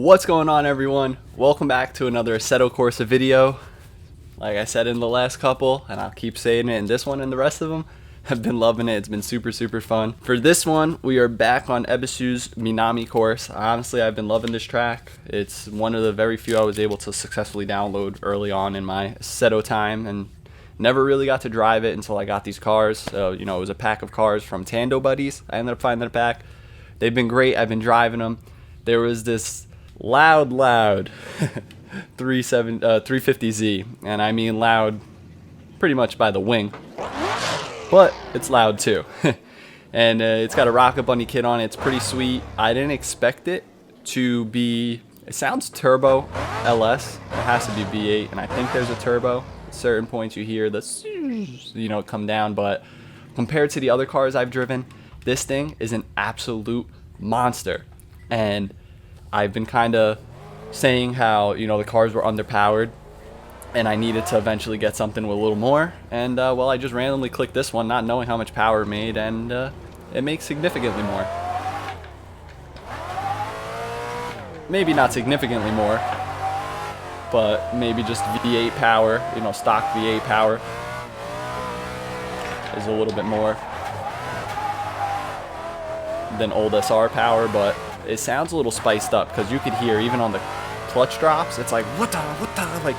What's going on, everyone? Welcome back to another Assetto Corsa video. Like I said in the last couple, and I'll keep saying it in this one and the rest of them, I've been loving it. It's been super fun. For this one, we are back on Ebisu's Minami course. Honestly, I've been loving this track. It's one of the very few I was able to successfully download early on in my Assetto time, and never really got to drive it until I got these cars. So, it was a pack of cars from Tando Buddies. I ended up finding a pack. They've been great. I've been driving them. There was this loud 350Z, and I mean loud pretty much by the wing, but it's loud too. And it's got a Rocket Bunny kit on it. It's pretty sweet. I didn't expect it to be, it sounds turbo LS. It has to be V8, and I think there's a turbo. At certain points you hear the come down, but compared to the other cars I've driven, this thing is an absolute monster. And I've been kind of saying how, the cars were underpowered and I needed to eventually get something with a little more. And, well, I just randomly clicked this one, not knowing how much power it made, and it makes significantly more. Maybe not significantly more, but maybe just V8 power, stock V8 power is a little bit more than old SR power, but it sounds a little spiced up because you could hear even on the clutch drops, it's like what the like.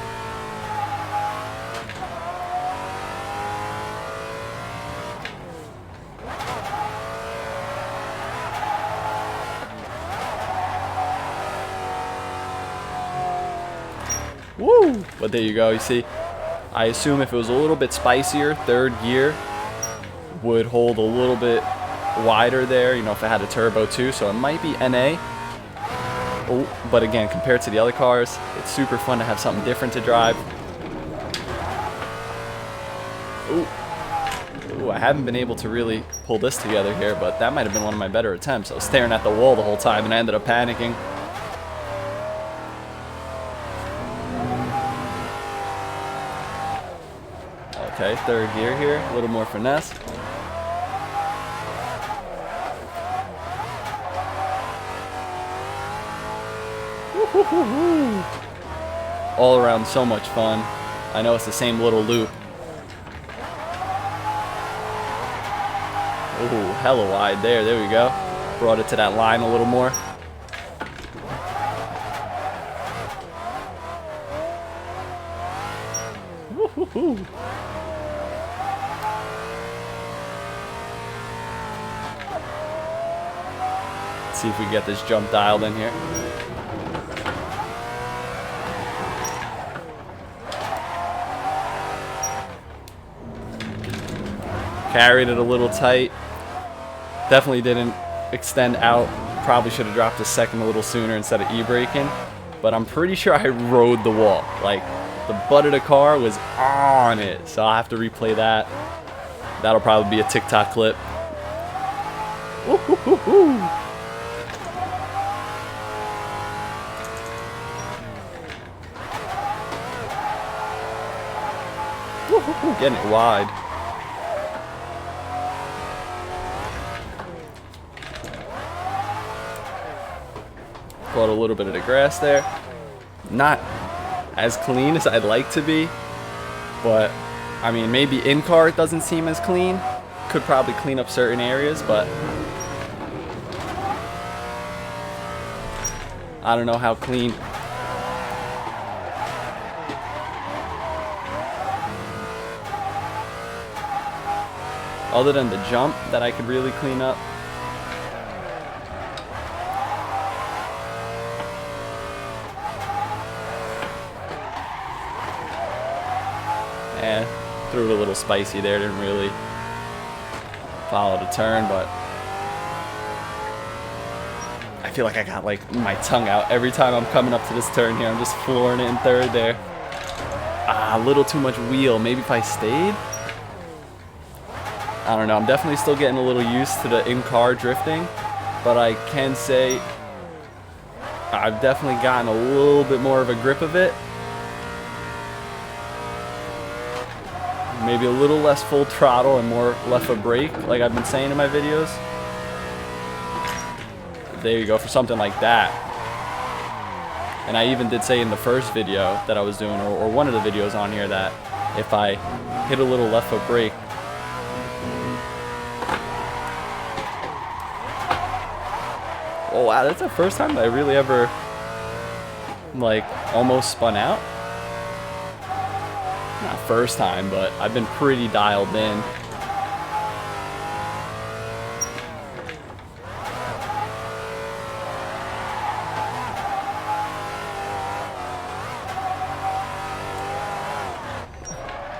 Woo! But there you go. You see, I assume if it was a little bit spicier, third gear would hold a little bit wider there, if it had a turbo too, so it might be NA. Oh, but again, compared to the other cars, it's super fun to have something different to drive. Ooh, I haven't been able to really pull this together here, but that might have been one of my better attempts. I was staring at the wall the whole time and I ended up panicking. Okay, third gear here, a little more finesse. All around so much fun. I know it's the same little loop. Ooh, hella wide there. There we go. Brought it to that line a little more. Let's see if we can get this jump dialed in here. Carried it a little tight. Definitely didn't extend out. Probably should have dropped a second a little sooner instead of e-braking. But I'm pretty sure I rode the wall. Like, the butt of the car was on it. So I'll have to replay that. That'll probably be a TikTok clip. Woo-hoo-hoo-hoo. Getting it wide. Caught a little bit of the grass there. Not as clean as I'd like to be, but I mean, maybe in car it doesn't seem as clean. Could probably clean up certain areas, but I don't know how clean. Other than the jump that I could really clean up. Threw it a little spicy there, didn't really follow the turn, but I feel like I got like my tongue out every time I'm coming up to this turn here. I'm just flooring it in third there. A little too much wheel. Maybe if I stayed? I don't know. I'm definitely still getting a little used to the in-car drifting, but I can say I've definitely gotten a little bit more of a grip of it. Maybe a little less full throttle and more left a brake, like I've been saying in my videos. There you go, for something like that. And I even did say in the first video that I was doing, or one of the videos on here, that if I hit a little left foot brake, oh wow, that's the first time I really ever like almost spun out. Not first time, but I've been pretty dialed in.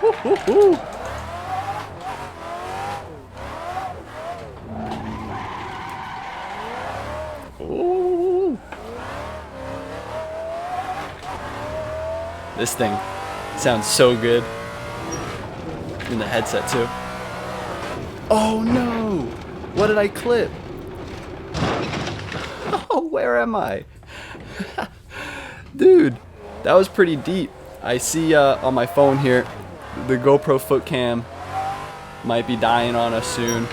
Woo, woo, woo. Ooh. This thing sounds so good in the headset too. Oh no! What did I clip? Oh, where am I? Dude, that was pretty deep. I see on my phone here, the GoPro foot cam might be dying on us soon.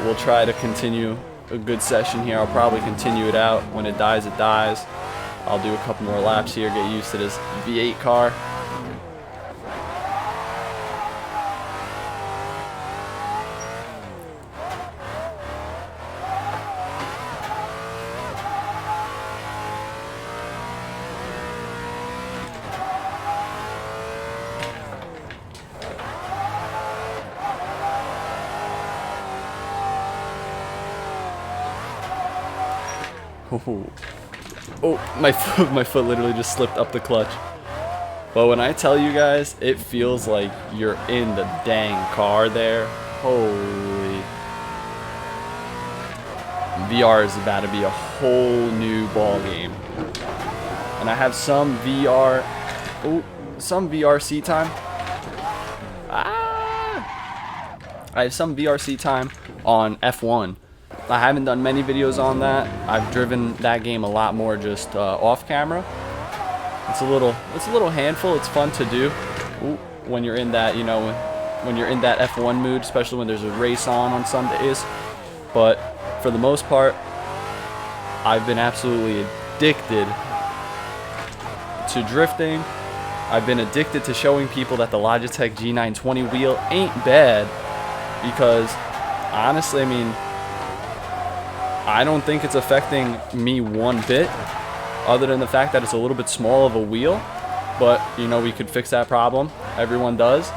We'll try to continue a good session here. I'll probably continue it out. When it dies, it dies. I'll do a couple more laps here, get used to this V8 car. Oh, my foot literally just slipped up the clutch. But when I tell you guys, it feels like you're in the dang car there. Holy. VR is about to be a whole new ball game. And I have some VR seat time. I have some VR seat time on F1. I haven't done many videos on that. I've driven that game a lot more just off camera. It's a little handful. It's fun to do when you're in that, you know, when you're in that F1 mood, especially when there's a race on some days. But for the most part, I've been absolutely addicted to drifting. I've been addicted to showing people that the Logitech G920 wheel ain't bad, because honestly, I mean, I don't think it's affecting me one bit, other than the fact that it's a little bit small of a wheel. But, you know, we could fix that problem. Everyone does.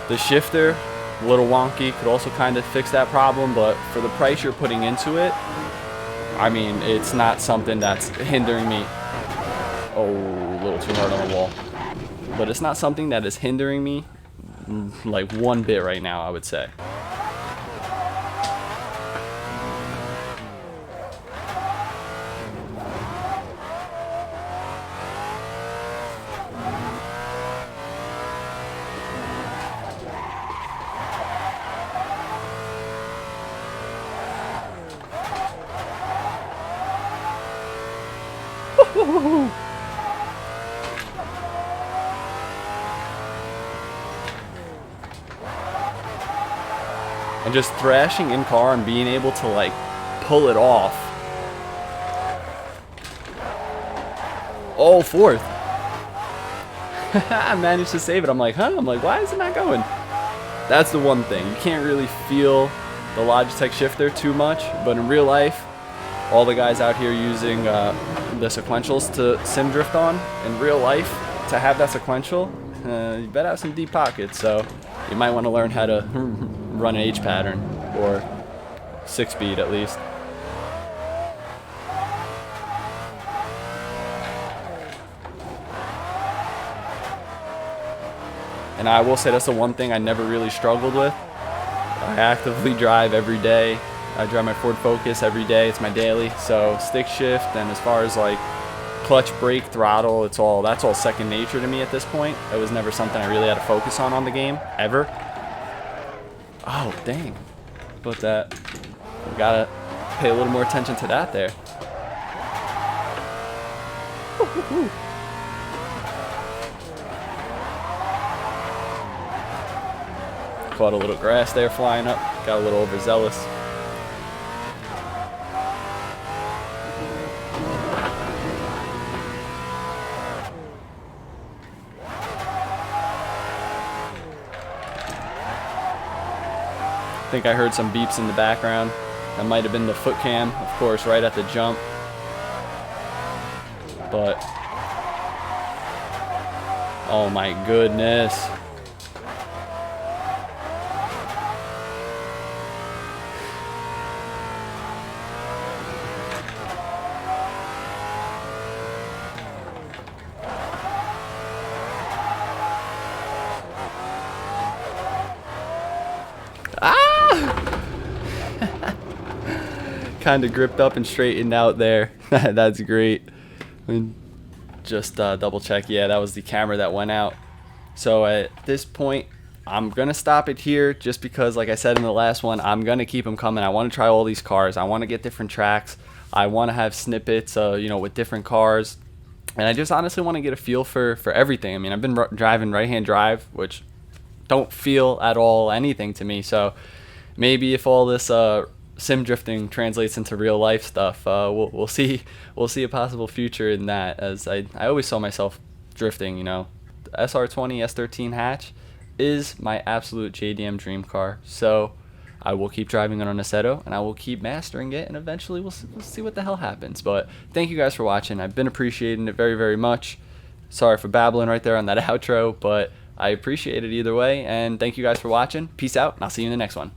The shifter, a little wonky, could also kind of fix that problem. But for the price you're putting into it, I mean, it's not something that's hindering me. Oh, a little too hard on the wall. But it's not something that is hindering me like one bit right now, I would say. And just thrashing in car and being able to like pull it off. Oh, fourth. I managed to save it. I'm like, I'm like, why is it not going? That's the one thing. You can't really feel the Logitech shifter too much, but in real life, all the guys out here using the sequentials to sim drift on, in real life, to have that sequential, you better have some deep pockets. So you might want to learn how to run an H pattern, or 6-speed at least. And I will say that's the one thing I never really struggled with. I actively drive every day. I drive my Ford Focus every day. It's my daily. So stick shift, and as far as like clutch, brake, throttle, that's all second nature to me at this point. It was never something I really had to focus on the game ever. Oh dang! But that, we gotta pay a little more attention to that there. Woo-hoo-hoo. Caught a little grass there flying up. Got a little overzealous. think I heard some beeps in the background. That might have been the foot cam, of course, right at the jump. But, oh my goodness. Kind of gripped up and straightened out there. That's great. Just double check. Yeah, that was the camera that went out. So at this point, I'm gonna stop it here, just because, like I said in the last one, I'm gonna keep them coming. I want to try all these cars. I want to get different tracks. I want to have snippets, you know, with different cars, and I just honestly want to get a feel for everything. I mean, I've been driving right-hand drive, which don't feel at all anything to me. So maybe if all this sim drifting translates into real life stuff, we'll see a possible future in that, as I always saw myself drifting. You know, the SR20 S13 hatch is my absolute JDM dream car. So I will keep driving it on Assetto, and I will keep mastering it, and eventually we'll see what the hell happens. But thank you guys for watching. I've been appreciating it very, very much. Sorry for babbling right there on that outro, but I appreciate it either way, and thank you guys for watching. Peace out, and I'll see you in the next one.